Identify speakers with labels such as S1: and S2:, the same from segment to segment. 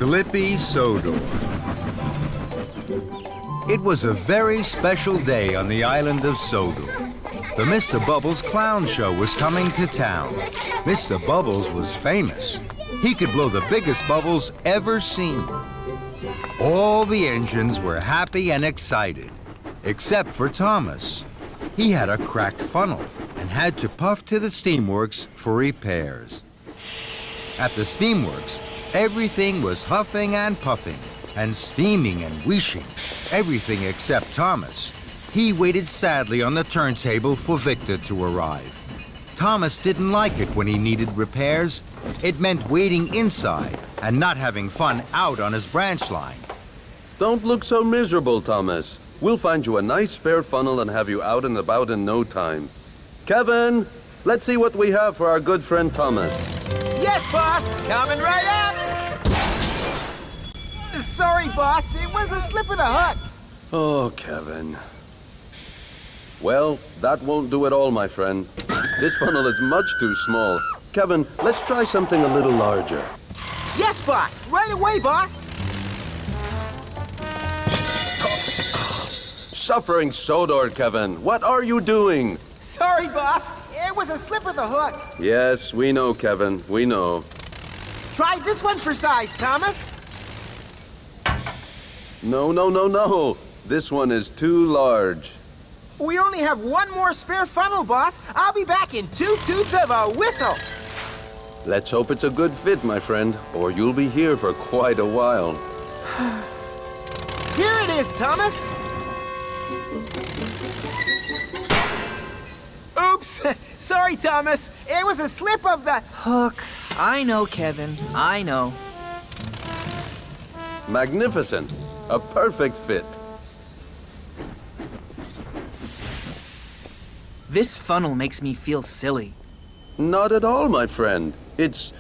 S1: Slippy Sodor. It was a very special day on the island of Sodor. The Mr. Bubbles clown show was coming to town. Mr. Bubbles was famous. He could blow the biggest bubbles ever seen. All the engines were happy and excited, except for Thomas. He had a cracked funnel and had to puff to the Steamworks for repairs. At the Steamworks, everything was huffing and puffing, and steaming and wheeshing, everything except Thomas. He waited sadly on the turntable for Victor to arrive. Thomas didn't like it when he needed repairs. It meant waiting inside and not having fun out on his branch line.
S2: Don't look so miserable, Thomas. We'll find you a nice spare funnel and have you out and about in no time. Kevin, let's see what we have for our good friend Thomas.
S3: Yes, boss! Coming right up! Sorry, boss. It was a slip of the hook.
S2: Oh, Kevin. Well, that won't do at all, my friend. This funnel is much too small. Kevin, let's try something a little larger.
S3: Yes, boss. Right away, boss.
S2: Suffering Sodor, Kevin. What are you doing?
S3: Sorry, boss. It was a slip of the hook.
S2: Yes, we know, Kevin. We know.
S3: Try this one for size, Thomas.
S2: No, no, no, no. This one is too large.
S3: We only have one more spare funnel, boss. I'll be back in 2 toots of a whistle.
S2: Let's hope it's a good fit, my friend, or you'll be here for quite a while.
S3: Here it is, Thomas. Oops. Sorry, Thomas. It was a slip of the hook.
S4: I know, Kevin. I know.
S2: Magnificent. A perfect fit.
S4: This funnel makes me feel silly.
S2: Not at all, my friend. It's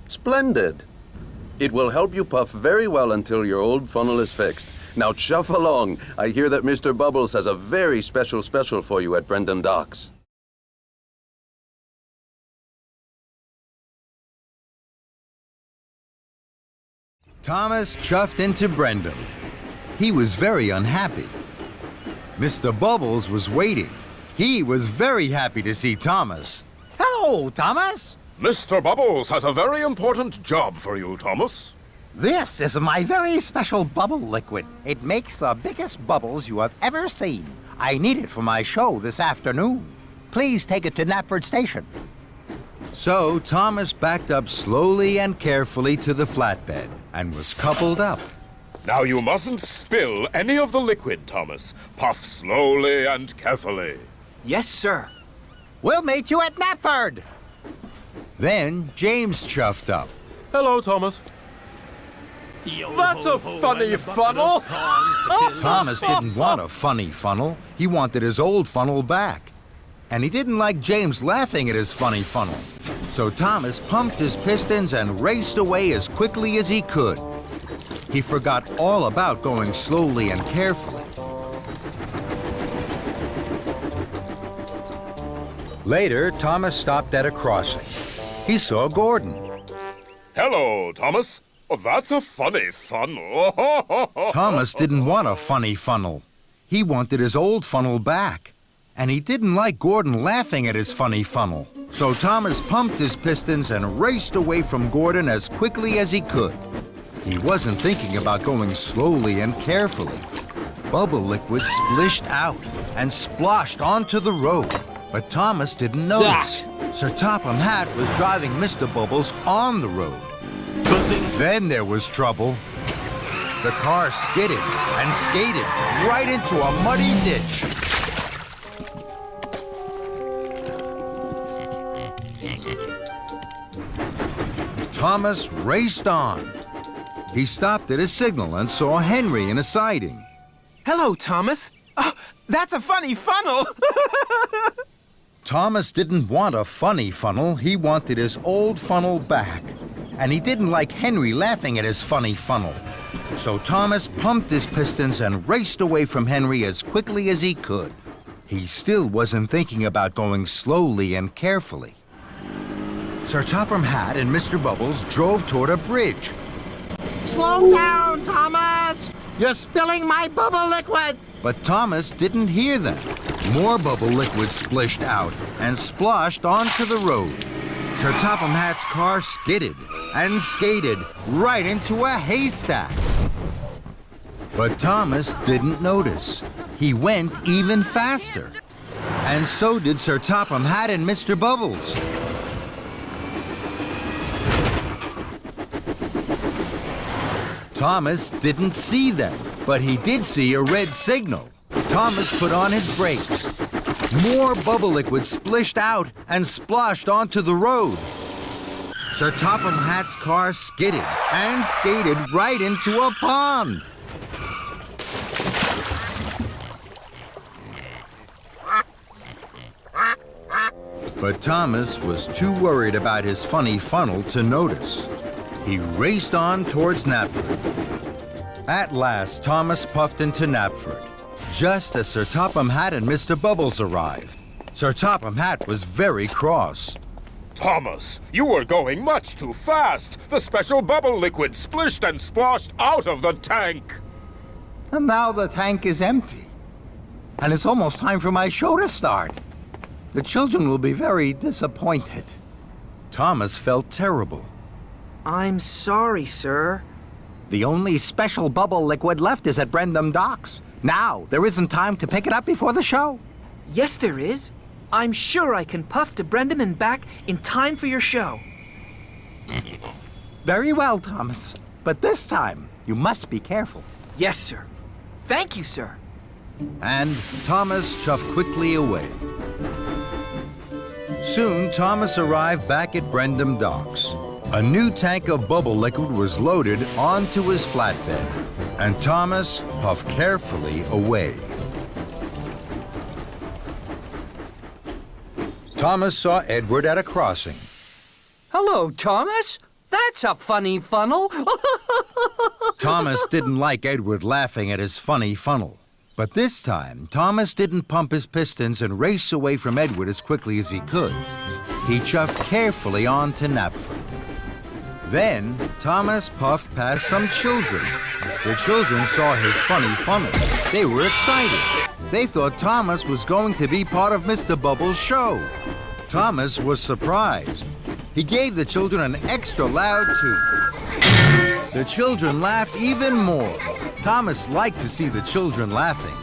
S2: splendid. It will help you puff very well until your old funnel is fixed. Now chuff along. I hear that Mr. Bubbles has a very special for you at Brendan Docks.
S1: Thomas chuffed into Brendan. He was very unhappy. Mr. Bubbles was waiting. He was very happy to see Thomas.
S5: Hello, Thomas.
S6: Mr. Bubbles has a very important job for you, Thomas.
S5: This is my very special bubble liquid. It makes the biggest bubbles you have ever seen. I need it for my show this afternoon. Please take it to Knapford Station.
S1: So Thomas backed up slowly and carefully to the flatbed and was coupled up.
S6: Now you mustn't spill any of the liquid, Thomas. Puff slowly and carefully.
S4: Yes, sir.
S5: We'll meet you at Knapford.
S1: Then James chuffed up.
S6: Hello, Thomas. That's a funny funnel.
S1: Thomas didn't want a funny funnel. He wanted his old funnel back. And he didn't like James laughing at his funny funnel. So Thomas pumped his pistons and raced away as quickly as he could. He forgot all about going slowly and carefully. Later, Thomas stopped at a crossing. He saw Gordon.
S6: Hello, Thomas. That's a funny funnel.
S1: Thomas didn't want a funny funnel. He wanted his old funnel back. And he didn't like Gordon laughing at his funny funnel. So Thomas pumped his pistons and raced away from Gordon as quickly as he could. He wasn't thinking about going slowly and carefully. Bubble liquid splished out and sploshed onto the road. But Thomas didn't notice. Sir Topham Hatt was driving Mr. Bubbles on the road. Then there was trouble. The car skidded and skated right into a muddy ditch. Thomas raced on. He stopped at a signal and saw Henry in a siding.
S3: Hello, Thomas. Oh, that's a funny funnel.
S1: Thomas didn't want a funny funnel. He wanted his old funnel back. And he didn't like Henry laughing at his funny funnel. So Thomas pumped his pistons and raced away from Henry as quickly as he could. He still wasn't thinking about going slowly and carefully. Sir Topham Hatt and Mr. Bubbles drove toward a bridge.
S5: Slow down, Thomas! You're spilling my bubble liquid!
S1: But Thomas didn't hear them. More bubble liquid splished out and splashed onto the road. Sir Topham Hatt's car skidded and skated right into a haystack. But Thomas didn't notice. He went even faster. And so did Sir Topham Hatt and Mr. Bubbles. Thomas didn't see them, but he did see a red signal. Thomas put on his brakes. More bubble liquid splished out and splashed onto the road. Sir Topham Hatt's car skidded and skated right into a pond. But Thomas was too worried about his funny funnel to notice. He raced on towards Knapford. At last, Thomas puffed into Knapford, just as Sir Topham Hatt and Mr. Bubbles arrived. Sir Topham Hatt was very cross.
S6: Thomas, you were going much too fast. The special bubble liquid splished and splashed out of the tank.
S5: And now the tank is empty. And it's almost time for my show to start. The children will be very disappointed.
S1: Thomas felt terrible.
S4: I'm sorry, sir.
S5: The only special bubble liquid left is at Brendam Docks. Now, there isn't time to pick it up before the show.
S4: Yes, there is. I'm sure I can puff to Brendam and back in time for your show.
S5: Very well, Thomas. But this time, you must be careful.
S4: Yes, sir. Thank you, sir.
S1: And Thomas chuffed quickly away. Soon, Thomas arrived back at Brendam Docks. A new tank of bubble liquid was loaded onto his flatbed, and Thomas puffed carefully away. Thomas saw Edward at a crossing.
S7: Hello, Thomas. That's a funny funnel.
S1: Thomas didn't like Edward laughing at his funny funnel. But this time, Thomas didn't pump his pistons and race away from Edward as quickly as he could. He chuffed carefully on to Knapford. Then, Thomas puffed past some children. The children saw his funny funnel. They were excited. They thought Thomas was going to be part of Mr. Bubbles' show. Thomas was surprised. He gave the children an extra loud toot. The children laughed even more. Thomas liked to see the children laughing.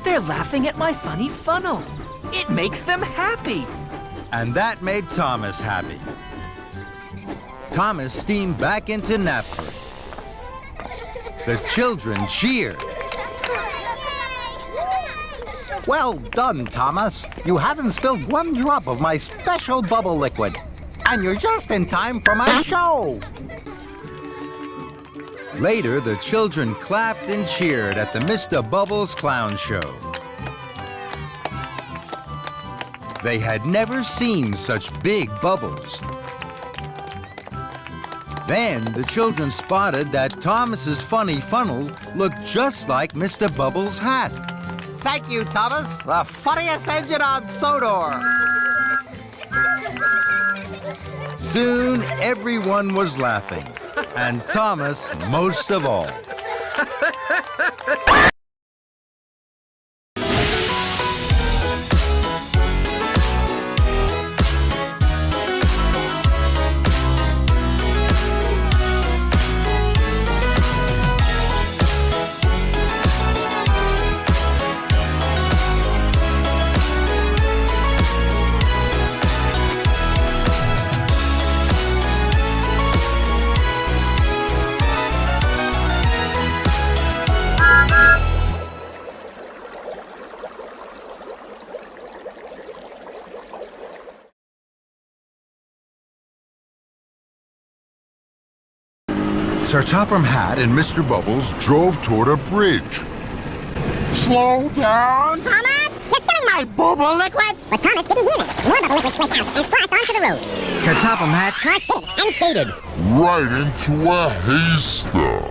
S4: They're laughing at my funny funnel. It makes them happy.
S1: And that made Thomas happy. Thomas steamed back into Knapford. The children cheered.
S5: Well done, Thomas. You haven't spilled one drop of my special bubble liquid. And you're just in time for my show.
S1: Later, the children clapped and cheered at the Mr. Bubbles Clown Show. They had never seen such big bubbles. Then the children spotted that Thomas's funny funnel looked just like Mr. Bubbles' hat.
S5: Thank you, Thomas. The funniest engine on Sodor.
S1: Soon, everyone was laughing, and Thomas most of all.
S8: Sir Topham Hatt and Mr. Bubbles drove toward a bridge.
S5: Slow down, Thomas. You're spilling my bubble liquid. But Thomas didn't hear them. More bubble liquid splashed out and splashed onto the road.
S1: Sir Topham Hatt's
S5: Car skidded and skated
S8: Right into a haystack.